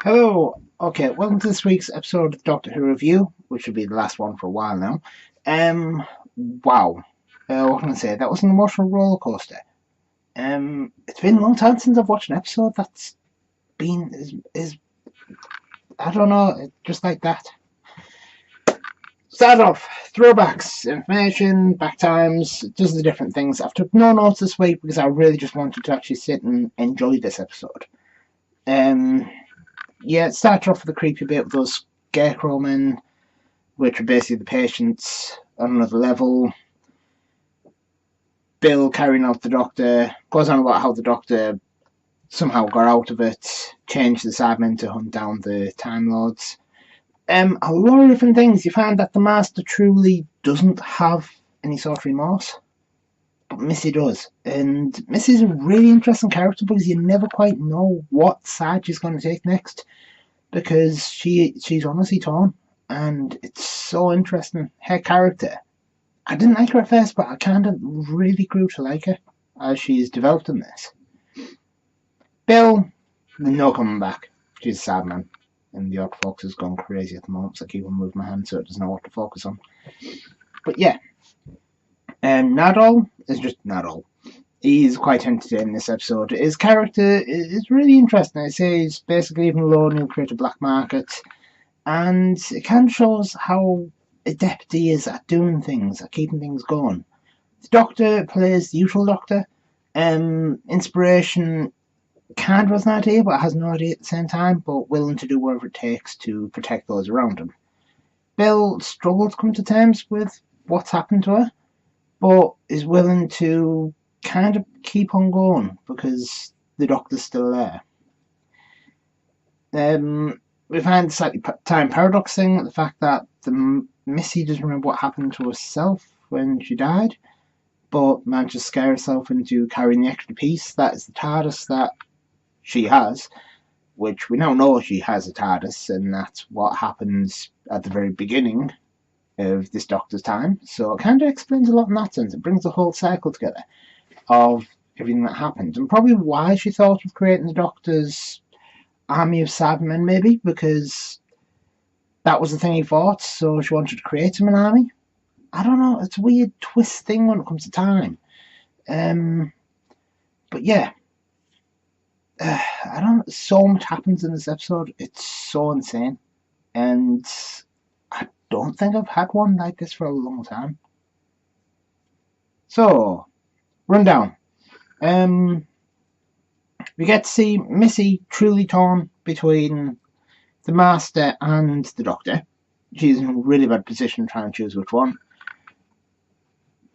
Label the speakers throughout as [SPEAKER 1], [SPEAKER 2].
[SPEAKER 1] Hello. Okay, welcome to this week's episode of the Doctor Who review, which will be the last one for a while now. Wow. What can I say? That was an emotional roller coaster. It's been a long time since I've watched an episode that's been is I don't know, just like that. Start off throwbacks, information, back times, just the different things. I've took no notes this week because I really just wanted to actually sit and enjoy this episode. Yeah, it started off with a creepy bit with those scarecrow men, which are basically the patients on another level. Bill carrying out the Doctor, goes on about how the Doctor somehow got out of it, changed the Cybermen to hunt down the Time Lords. A lot of different things. You find that the Master truly doesn't have any sort of remorse, but Missy does. And Missy's a really interesting character because you never quite know what side she's going to take next, because she's honestly torn, and it's so interesting. Her character, I didn't like her at first, but I kind of really grew to like her as she's developed in this. Bill, no coming back. She's a sad man, and the autofocus has gone crazy at the moment, so I keep on moving my hand so it doesn't know what to focus on. But yeah, Nadal is just Nadal. He's quite entertaining this episode. His character is really interesting. I say he's basically even alone, he'll create a black market, and it kind of shows how adept he is at doing things, at keeping things going. The Doctor plays the usual Doctor. Inspiration kind of has an idea, but has no idea at the same time, but willing to do whatever it takes to protect those around him. Bill struggles to come to terms with what's happened to her, but is willing to kind of keep on going because the Doctor's still there. We find the slightly time paradox thing, the fact that Missy doesn't remember what happened to herself when she died, but managed to scare herself into carrying the extra piece. That is the TARDIS that she has, which we now know she has a TARDIS, and that's what happens at the very beginning of this Doctor's time. So it kind of explains a lot in that sense. It brings the whole cycle together of everything that happened, and probably why she thought of creating the Doctor's army of Cybermen, maybe, because that was the thing he fought, so she wanted to create him an army. I don't know, it's a weird twist thing when it comes to time. But yeah, I don't. So much happens in this episode. It's so insane, and I don't think I've had one like this for a long time. So, rundown. We get to see Missy truly torn between the Master and the Doctor. She's in a really bad position trying to choose which one.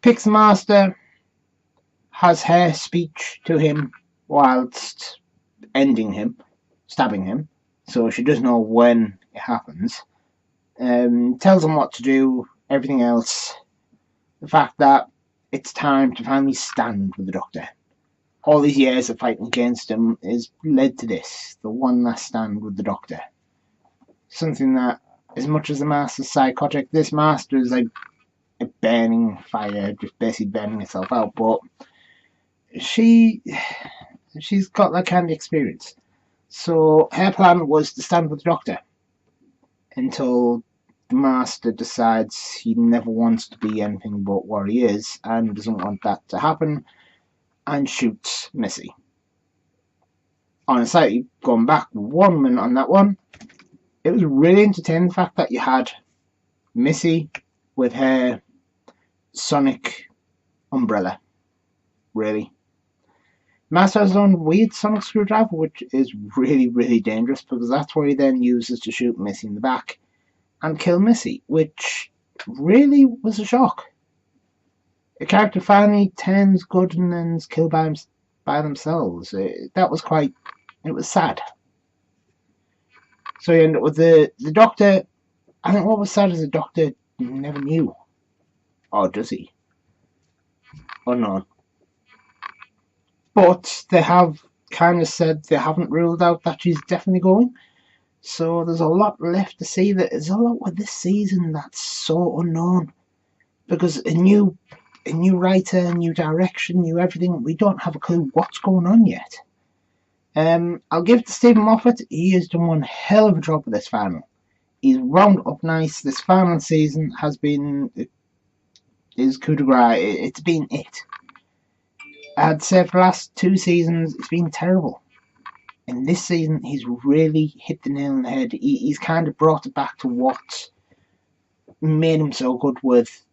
[SPEAKER 1] Picks the Master, has her speech to him whilst ending him, stabbing him, so she doesn't know when it happens. Tells him what to do, everything else. The fact that it's time to finally stand with the Doctor. All these years of fighting against him has led to this, the one last stand with the Doctor. Something that, as much as the Master's psychotic, this Master is like a burning fire, just basically burning itself out, but she's got that kind of experience. So her plan was to stand with the Doctor until the Master decides he never wants to be anything but what he is and doesn't want that to happen, and shoots Missy. Honestly, going back 1 minute on that one, it was really entertaining the fact that you had Missy with her sonic umbrella. Really. Master has his own weird sonic screwdriver, which is really, really dangerous because that's what he then uses to shoot Missy in the back and kill Missy, which really was a shock. A character finally turns good and then is killed by themselves. That was quite. It was sad. So you end up with the Doctor. I think what was sad is the Doctor never knew. Or does he? Unknown. But they have kind of said they haven't ruled out that she's definitely going. So there's a lot left to see. There's a lot with this season that's so unknown. Because a new writer, new direction, new everything, we don't have a clue what's going on yet. I'll give it to Stephen Moffat. He has done one hell of a job with this final. He's wound up nice. This final season has been his coup de grace. It's been it. I'd say for the last 2 seasons, it's been terrible. And this season, he's really hit the nail on the head. He's kind of brought it back to what made him so good with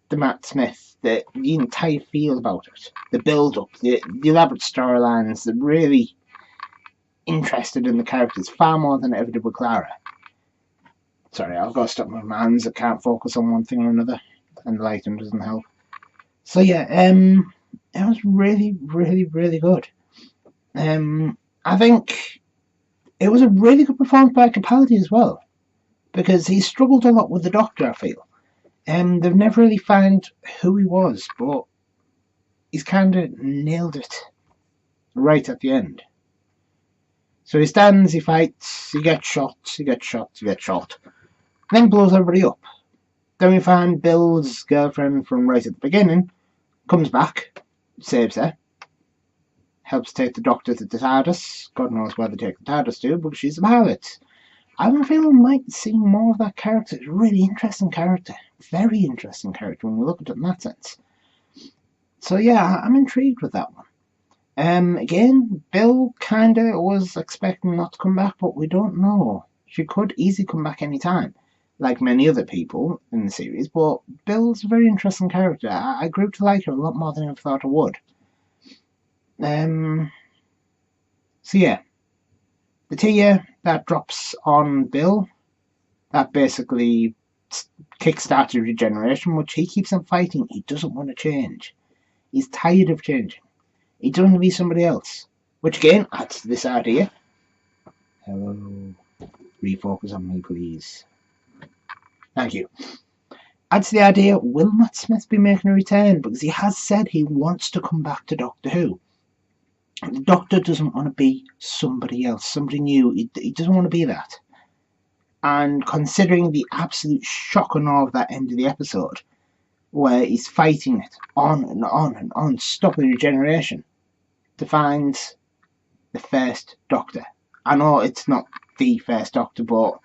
[SPEAKER 1] the Matt Smith, the entire feel about it, the build-up, the elaborate storylines, the really interested in the characters far more than I ever did with Clara. Sorry, I've got to stop my hands. I can't focus on one thing or another, and the lighting doesn't help. So yeah, it was really, really, really good. I think it was a really good performance by Capaldi as well, because he struggled a lot with the Doctor, I feel. They've never really found who he was, but he's kind of nailed it right at the end. So he stands, he fights, he gets shot, then blows everybody up. Then we find Bill's girlfriend from right at the beginning comes back, saves her, helps take the Doctor to the TARDIS. God knows where they take the TARDIS to, but she's a pilot. I have a feeling we might see more of that character. It's a really interesting character. Very interesting character when we look at it in that sense. So yeah, I'm intrigued with that one. Again, Bill kinda was expecting not to come back, but we don't know. She could easily come back any time, like many other people in the series, but Bill's a very interesting character. I grew to like her a lot more than I ever thought I would. So yeah, the tear that drops on Bill, that basically kickstarted regeneration, which he keeps on fighting. He doesn't want to change. He's tired of changing. He doesn't want to be somebody else, which again adds to this idea. Hello, refocus on me, please. Thank you. Adds to the idea, will Matt Smith be making a return? Because he has said he wants to come back to Doctor Who. The Doctor doesn't want to be somebody else, somebody new. He doesn't want to be that. And considering the absolute shock and awe of that end of the episode, where he's fighting it on and on and on, stopping regeneration, to find the first Doctor. I know it's not the first Doctor, but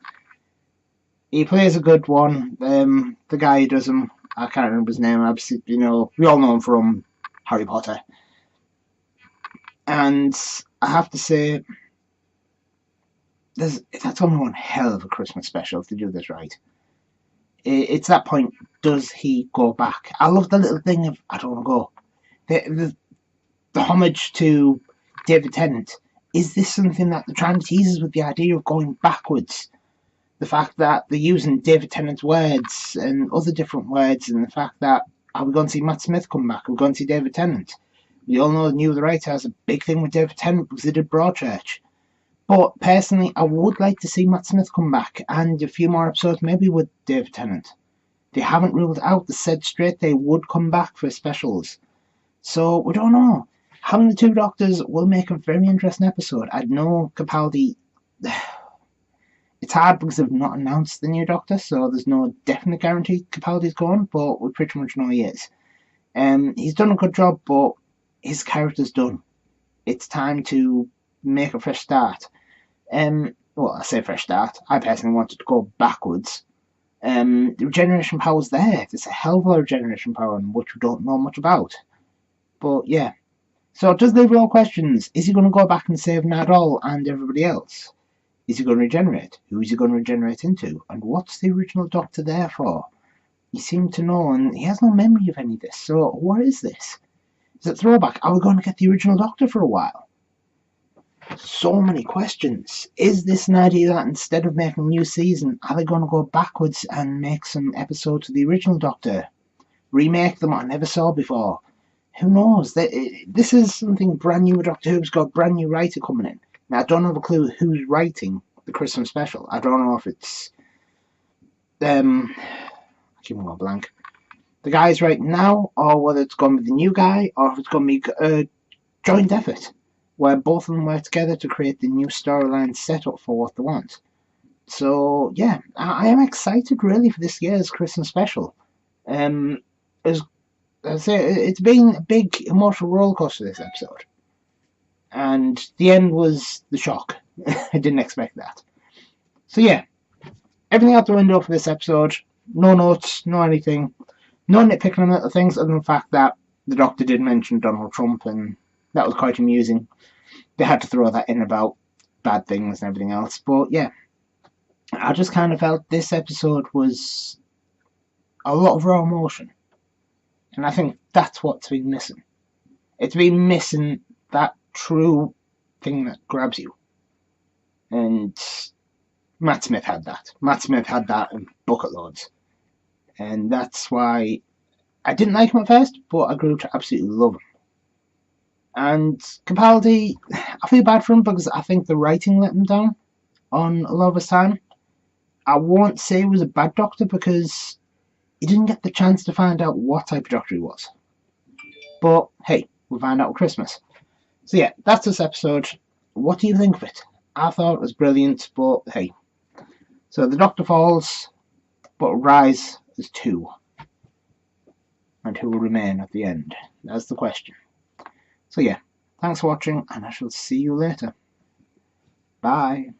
[SPEAKER 1] he plays a good one. The guy who does him, I can't remember his name. Obviously, we all know him from Harry Potter. And I have to say, that's only one hell of a Christmas special if they do this right. It's that point, does he go back? I love the little thing of, I don't want to go. The homage to David Tennant. Is this something that they're trying to tease us with, the idea of going backwards? The fact that they're using David Tennant's words and other different words, and the fact that, are we going to see Matt Smith come back? Are we going to see David Tennant? We all know New the Writer has a big thing with David Tennant because they did Broadchurch. But personally, I would like to see Matt Smith come back and a few more episodes, maybe with David Tennant. They haven't ruled out. They said straight they would come back for specials. So we don't know. Having the two Doctors will make a very interesting episode. I know Capaldi. It's hard because they've not announced the new Doctor, so there's no definite guarantee Capaldi's gone, but we pretty much know he is. He's done a good job, but his character's done. It's time to make a fresh start. Well, I say fresh start. I personally wanted to go backwards. The regeneration power's there. There's a hell of a lot of regeneration power, which we don't know much about. But yeah. So it does leave a lot of questions. Is he going to go back and save Nadal and everybody else? Is he going to regenerate? Who is he going to regenerate into? And what's the original Doctor there for? He seemed to know, and he has no memory of any of this. So what is this? Is it throwback? Are we going to get the original Doctor for a while? So many questions. Is this an idea that instead of making a new season, are they going to go backwards and make some episodes of the original Doctor? Remake them I never saw before? Who knows? This is something brand new with Doctor Who's got a brand new writer coming in. Now, I don't have a clue who's writing the Christmas special. I don't know if it's... I keep going blank. The guy's writing now, or whether it's going to be the new guy, or if it's going to be a joint effort, where both of them work together to create the new storyline setup for what they want. So, yeah, I am excited, really, for this year's Christmas special. As I say, it's been a big emotional rollercoaster, this episode. and the end was the shock. I didn't expect that. So yeah, everything out the window for this episode. No notes, no anything. No nitpicking on little things other than the fact that the Doctor did mention Donald Trump, and that was quite amusing. They had to throw that in about bad things and everything else. But yeah, I just kind of felt this episode was a lot of raw emotion. And I think that's what's been missing. It's been missing that true thing that grabs you. And Matt Smith had that. Matt Smith had that in bucket loads. And that's why I didn't like him at first, but I grew to absolutely love him. And Capaldi, I feel bad for him because I think the writing let him down on a lot of his time. I won't say he was a bad Doctor because he didn't get the chance to find out what type of Doctor he was. But hey, we'll find out at Christmas. So yeah, that's this episode. What do you think of it? I thought it was brilliant, but hey. So the Doctor falls, but Rise is 2. And who will remain at the end? That's the question. So yeah, thanks for watching, and I shall see you later. Bye.